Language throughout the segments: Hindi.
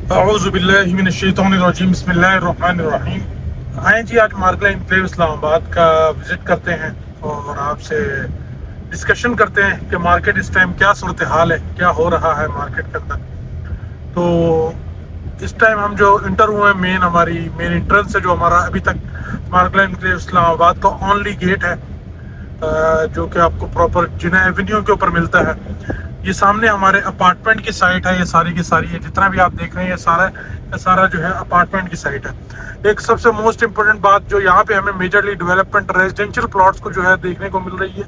औज़ुबिल्लाहिमिनश्शैतानिर्रजीम बिस्मिल्लाहिर्रहमानिर्रहीम। आए जी, आज मार्गला एनक्लेव इस्लामाबाद का विज़िट करते हैं और आपसे डिस्कशन करते हैं कि मार्केट इस टाइम क्या सूरत हाल है, क्या हो रहा है मार्केट के अंदर। तो इस टाइम हम जो इंटर हुए हैं, हमारी मेन एंट्रेंस है जो हमारा अभी तक मार्गला एनक्लेव इस्लामाबाद का ओनली गेट है, जो कि आपको प्रॉपर जिना एवेन्यू के ऊपर मिलता है। ये सामने हमारे अपार्टमेंट की साइट है, ये सारी की सारी है, जितना भी आप देख रहे हैं ये सारा जो है अपार्टमेंट की साइट है। एक सबसे मोस्ट इम्पोर्टेंट बात जो यहाँ पे हमें मेजरली डेवलपमेंट रेजिडेंशियल प्लॉट्स को जो है देखने को मिल रही है,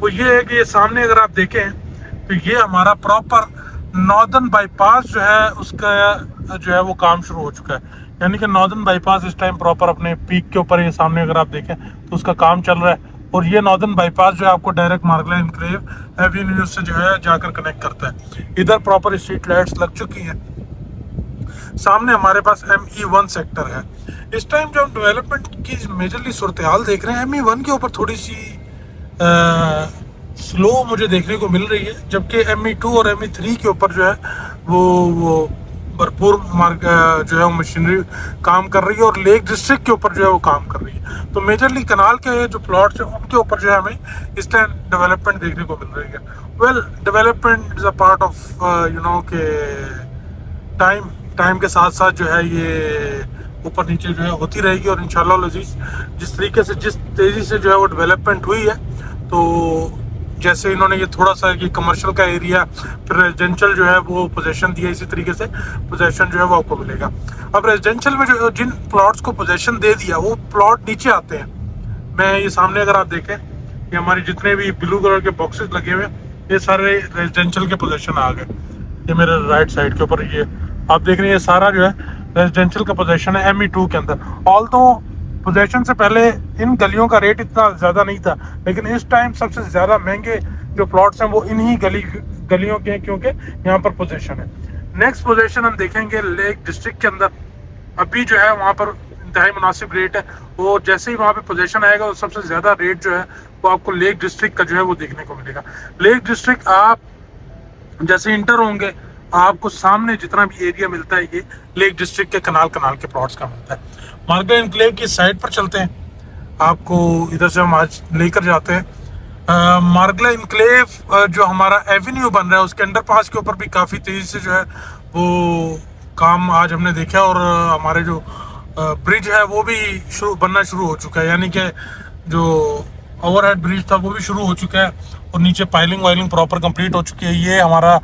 वो ये है कि ये सामने अगर आप देखें तो ये हमारा प्रॉपर नॉर्दर्न बाईपास जो है उसका जो है वो काम शुरू हो चुका है। यानी कि नॉर्दर्न बाईपास इस टाइम प्रॉपर अपने पीक के ऊपर, ये सामने अगर आप देखें तो उसका काम चल रहा है। और ये नॉर्दर्न बाईपास जो है आपको डायरेक्ट मार्गला एनक्लेव एवेन्यू से जो है जाकर कनेक्ट करता है। इधर प्रॉपर स्ट्रीट लाइट्स लग चुकी हैं। सामने हमारे पास ME1 सेक्टर है। इस टाइम जो हम डेवलपमेंट की मेजरली सूरत हाल देख रहे हैं, ME1 के ऊपर थोड़ी सी स्लो मुझे देखने को मिल रही है, जबकि ME2 और ME3 के ऊपर जो है वो भरपूर जो है वो मशीनरी काम कर रही है और लेक डिस्ट्रिक्ट के ऊपर जो है वो काम कर रही है। तो मेजरली कनाल के जो प्लॉट्स हैं उनके ऊपर जो है हमें इस टाइम डेवलपमेंट देखने को मिल रही है। Well, development is a part of के टाइम के साथ साथ जो है ये ऊपर नीचे जो है होती रहेगी। और इंशाल्लाह अज़ीज़ जिस तरीके से, जिस तेज़ी से जो है वो डेवलपमेंट हुई है, तो जैसे इन्होंने ये थोड़ा सा ये कमर्शियल का एरिया फिर रेजिडेंशियल जो है वो पोजेशन दिया, इसी तरीके से पोजेशन जो है वो आपको मिलेगा। अब रेजिडेंशियल में जो जिन प्लॉट्स को पोजेशन दे दिया वो प्लॉट नीचे आते हैं। मैं ये सामने अगर आप देखें, ये हमारे जितने भी ब्लू कलर के बॉक्सेस लगे हुए हैं ये सारे रेजिडेंशियल के पोजेशन आ गए। ये मेरे राइट साइड के ऊपर ये आप देख रहे हैं, ये सारा जो है रेजिडेंशियल का पोजेशन है ME2 के अंदर। ऑल तो पोजेशन से पहले इन गलियों का रेट इतना ज़्यादा नहीं था, लेकिन इस टाइम सबसे ज़्यादा महंगे जो प्लॉट्स हैं वो इन्हीं गलियों के हैं, क्योंकि यहाँ पर पोजेशन है। नेक्स्ट पोजेशन हम देखेंगे लेक डिस्ट्रिक्ट के अंदर। अभी जो है वहाँ पर इंतहाई मुनासिब रेट है, वो जैसे ही वहाँ पे पोजेशन आएगा तो सबसे ज़्यादा रेट जो है वो आपको लेक डिस्ट्रिक्ट का जो है वो देखने को मिलेगा। लेक डिस्ट्रिक्ट आप जैसे इंटर होंगे, आपको सामने जितना भी एरिया मिलता है ये लेक डिस्ट्रिक्ट के कनाल के प्लॉट्स का मिलता है। मार्गला एनक्लेव की साइड पर चलते हैं, आपको इधर से हम आज लेकर जाते हैं। मार्गला एनक्लेव जो हमारा एवेन्यू बन रहा है उसके अंडरपास के ऊपर भी काफ़ी तेज़ी से जो है वो काम आज हमने देखा। और हमारे जो ब्रिज है वो भी बनना शुरू हो चुका है, यानी कि जो ओवरहेड ब्रिज था वो भी शुरू हो चुका है और नीचे पाइलिंग वाइलिंग प्रॉपर कंप्लीट हो चुकी है। ये हमारा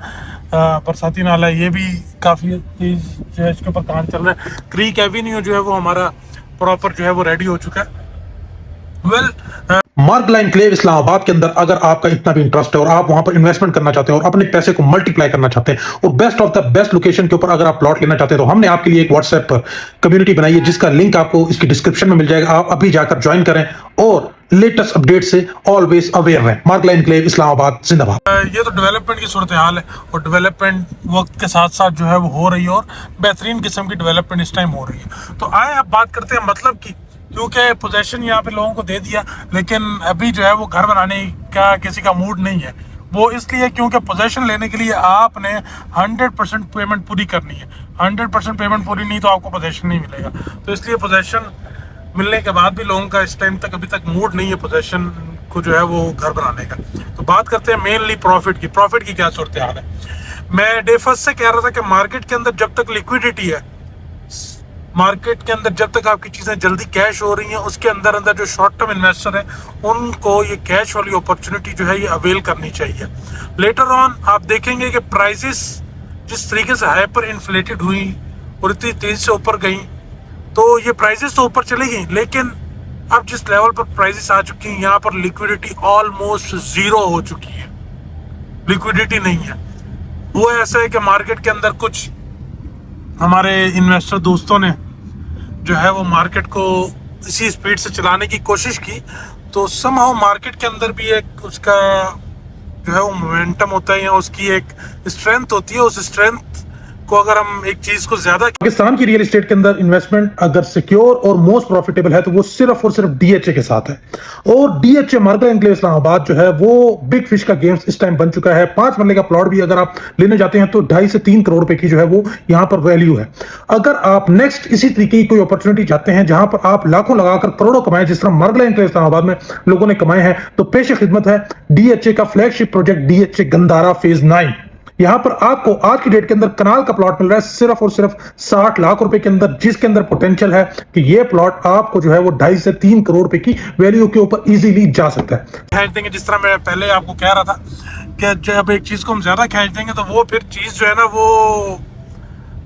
बरसाती नाला है, ये भी काफ़ी तेज जो है इसके ऊपर काम चल रहा है। क्रीक एवेन्यू जो है वो हमारा प्रॉपर जो है वो रेडी हो चुका है। वेल, मार्गला एनक्लेव इस्लामाबाद के अंदर अगर आपका इतना भी इंटरेस्ट है और आप वहां पर इन्वेस्टमेंट करना चाहते हैं और अपने पैसे को मल्टीप्लाई करना चाहते हैं और best of the best location के ऊपर अगर आप प्लॉट लेना चाहते हैं, तो हमने आपके लिए एक व्हाट्सएप पर कम्युनिटी बनाई है जिसका लिंक आपको इसकी डिस्क्रिप्शन में मिल जाएगा। आप अभी जाकर ज्वाइन करें और लेटेस्ट अपडेट से ऑलवेज अवेयर रहें। मार्गला एनक्लेव इस्लामाबाद जिंदाबाद। ये तो डेवलपमेंट की सूरत हाल है और डेवलपमेंट वक्त के साथ साथ जो है वो हो रही है और बेहतरीन किस्म की डेवलपमेंट इस टाइम हो रही है। तो आए अब बात करते हैं मतलब की, क्योंकि पोजेशन यहाँ पे लोगों को दे दिया, लेकिन अभी जो है वो घर बनाने का किसी का मूड नहीं है। वो इसलिए क्योंकि पोजेशन लेने के लिए आपने 100% पेमेंट पूरी करनी है। 100% पेमेंट पूरी नहीं तो आपको पोजेशन नहीं मिलेगा। तो इसलिए पोजेशन मिलने के बाद भी लोगों का इस टाइम तक अभी तक मूड नहीं है पोजेशन को जो है वो घर बनाने का। तो बात करते हैं मेनली प्रॉफिट की क्या सूरत हाल है। मैं डे फर्स्ट से कह रहा था कि मार्केट के अंदर जब तक लिक्विडिटी है, मार्केट के अंदर जब तक आपकी चीज़ें जल्दी कैश हो रही हैं, उसके अंदर जो शॉर्ट टर्म इन्वेस्टर है उनको ये कैश वाली अपॉर्चुनिटी जो है ये अवेल करनी चाहिए। लेटर ऑन आप देखेंगे कि प्राइसेस जिस तरीके से हाइपर इन्फ्लेटेड हुई और इतनी तेज़ी से ऊपर गई, तो ये प्राइसेस तो ऊपर चली गई, लेकिन अब जिस लेवल पर प्राइसेस आ चुकी हैं यहाँ पर लिक्विडिटी ऑलमोस्ट ज़ीरो हो चुकी है। लिक्विडिटी नहीं है। वो ऐसा है कि मार्केट के अंदर कुछ हमारे इन्वेस्टर दोस्तों ने जो है वो मार्केट को इसी स्पीड से चलाने की कोशिश की, तो समहाउ मार्केट के अंदर भी एक उसका जो है वो मोमेंटम होता है या उसकी एक स्ट्रेंथ होती है। उस स्ट्रेंथ को अगर हम एक चीज को ज्यादा पाकिस्तान की रियल एस्टेट के अंदर इन्वेस्टमेंट अगर सिक्योर और मोस्ट प्रॉफिटेबल है तो वो सिर्फ और सिर्फ डीएचए के साथ है। और डीएचए मार्गल एनक्लेव इस्लामाबाद जो है वो बिग फिश का गेम्स इस टाइम बन चुका है। 5 मरले का प्लॉट भी अगर आप लेने जाते हैं तो 2.5 से 3 करोड़ रुपए की जो है वो यहां पर वैल्यू है। अगर आप नेक्स्ट इसी तरीके की कोई अपॉर्चुनिटी चाहते हैं जहां पर आप लाखों लगाकर करोड़ों कमाएं जिस तरह मार्गल एनक्लेव इस्लामाबाद में लोगों ने कमाए हैं, तो पेश खिदमत है डीएचए का flagship project DHA Gandhara phase 9। यहां पर आपको आज की डेट के अंदर कनाल का प्लॉट मिल रहा है सिर्फ और सिर्फ 60 लाख रुपए के अंदर, जिसके अंदर पोटेंशियल है कि ये प्लॉट आपको जो है वो 2.5 से 3 करोड़ रुपए की वैल्यू के ऊपर इजीली जा सकता है। खींच देंगे, जिस तरह मैं पहले आपको कह रहा था कि जब एक चीज को हम ज्यादा खींच देंगे तो वो फिर चीज जो है ना वो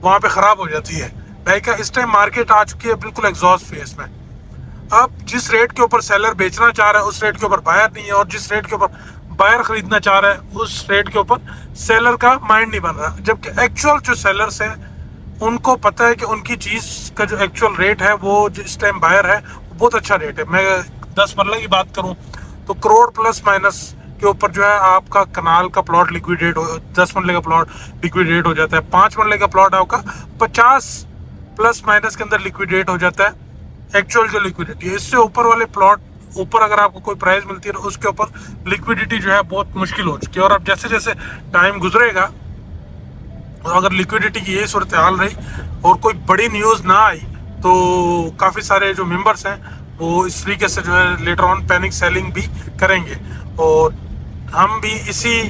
वहां पे खराब हो जाती है। लाइक इस टाइम मार्केट आ चुकी है बिल्कुल एग्जॉस्ट फेज में। अब जिस रेट के ऊपर सेलर बेचना चाह रहा है उस रेट के ऊपर बायर नहीं है, और जिस रेट के ऊपर बायर खरीदना चाह रहा है उस रेट के ऊपर सेलर का माइंड नहीं बन रहा। जबकि एक्चुअल जो सेलर्स हैं उनको पता है कि उनकी चीज का जो एक्चुअल रेट है वो जिस टाइम बायर है वो बहुत अच्छा रेट है। मैं 10 मरले की बात करूं तो करोड़ प्लस माइनस के ऊपर जो है आपका कनाल का प्लॉट लिक्विडेट हो, 10 मरले का प्लॉट लिक्विडेट हो जाता है। 5 मरले का प्लॉट आपका 50 प्लस माइनस के अंदर लिक्विडेट हो जाता है एक्चुअल जो लिक्विडिटी है। इससे ऊपर वाले प्लॉट ऊपर अगर आपको कोई प्राइस मिलती है तो उसके ऊपर लिक्विडिटी जो है बहुत मुश्किल हो चुकी है। और अब जैसे जैसे टाइम गुजरेगा और अगर लिक्विडिटी की यही सूरत हाल रही और कोई बड़ी न्यूज़ ना आई तो काफ़ी सारे जो मेंबर्स हैं वो इस तरीके से जो है लेटर ऑन पैनिक सेलिंग भी करेंगे। और हम भी इसी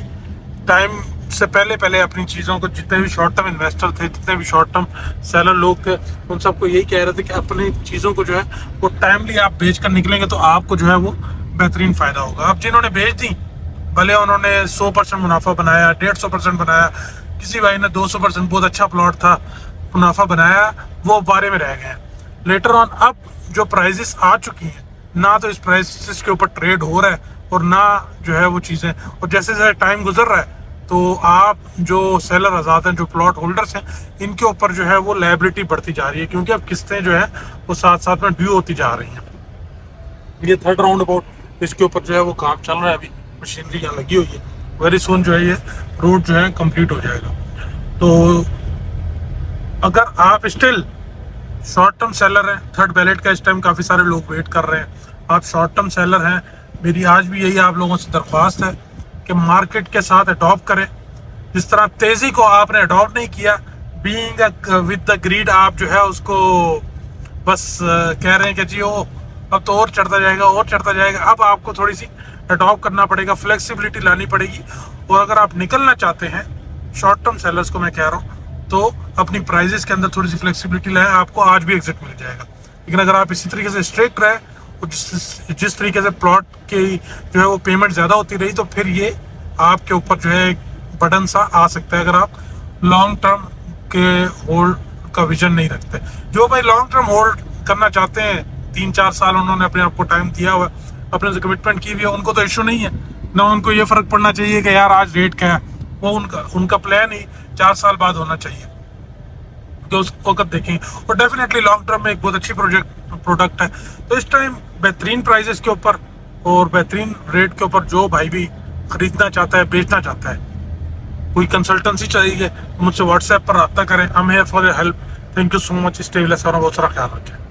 टाइम से पहले अपनी चीज़ों को, जितने भी शॉर्ट टर्म इन्वेस्टर थे, जितने भी शॉर्ट टर्म सेलर लोग थे, उन सबको यही कह रहे थे कि अपनी चीज़ों को जो है वो टाइमली आप बेच कर निकलेंगे तो आपको जो है वो बेहतरीन फ़ायदा होगा। अब जिन्होंने बेच दी, भले उन्होंने 100% मुनाफा बनाया, 150% बनाया, किसी भाई ने 200% बहुत अच्छा प्लॉट था मुनाफा बनाया, वो बारे में रह गए। लेटर ऑन अब जो प्राइजेस आ चुकी हैं ना तो इस प्राइसेस के ऊपर ट्रेड हो रहा है और ना जो है वो चीज़ें, और जैसे जैसे टाइम गुजर रहा है तो आप जो सेलर आज़ाद हैं, जो प्लॉट होल्डर्स हैं, इनके ऊपर जो है वो लायबिलिटी बढ़ती जा रही है क्योंकि अब किस्तें जो है वो साथ साथ में ड्यू होती जा रही हैं। ये 3rd राउंड अबाउट इसके ऊपर जो है वो काम चल रहा है, अभी मशीनरी यहाँ लगी हुई है। वेरी सुन जो है ये रोड जो है कंप्लीट हो जाएगा। तो अगर आप स्टिल शॉर्ट टर्म सेलर हैं, 3rd बैलेट का इस टाइम काफ़ी सारे लोग वेट कर रहे हैं, आप शॉर्ट टर्म सेलर हैं, मेरी आज भी यही आप लोगों से दरख्वास्त है कि मार्केट के साथ अडॉप्ट करें। जिस तरह तेज़ी को आपने अडॉप्ट नहीं किया, बीइंग विद द ग्रीड, आप जो है उसको बस कह रहे हैं कि जी ओ अब तो और चढ़ता जाएगा और चढ़ता जाएगा। अब आपको थोड़ी सी अडॉप्ट करना पड़ेगा, फ्लेक्सिबिलिटी लानी पड़ेगी। और अगर आप निकलना चाहते हैं, शॉर्ट टर्म सेलर्स को मैं कह रहा हूँ, तो अपनी प्राइजेस के अंदर थोड़ी सी फ्लेक्सिबिलिटी लाएं, आपको आज भी एग्जिट मिल जाएगा। लेकिन अगर आप इसी तरीके से स्ट्रिक्ट रहे और जिस तरीके से प्लॉट की जो है वो पेमेंट ज़्यादा होती रही तो फिर ये आपके ऊपर जो है बटन सा आ सकता है अगर आप लॉन्ग टर्म के होल्ड का विजन नहीं रखते। जो भाई लॉन्ग टर्म होल्ड करना चाहते हैं, 3-4 साल उन्होंने अपने आप को टाइम दिया हुआ, अपने से कमिटमेंट की हुई है, उनको तो इशू नहीं है ना। उनको ये फ़र्क पड़ना चाहिए कि यार आज रेट क्या है, वो उनका प्लान ही 4 साल बाद होना चाहिए तो उस वक्त देखेंगे। और डेफिनेटली लॉन्ग टर्म में एक बहुत अच्छी प्रोडक्ट है। तो इस टाइम बेहतरीन प्राइजेस के ऊपर और बेहतरीन रेट के ऊपर जो भाई भी खरीदना चाहता है, बेचना चाहता है, कोई कंसल्टेंसी चाहिए, मुझसे व्हाट्सएप पर रब्ता करें। I am here for your help. Thank you so much. Stay blessed और बहुत सारा ख्याल रखें।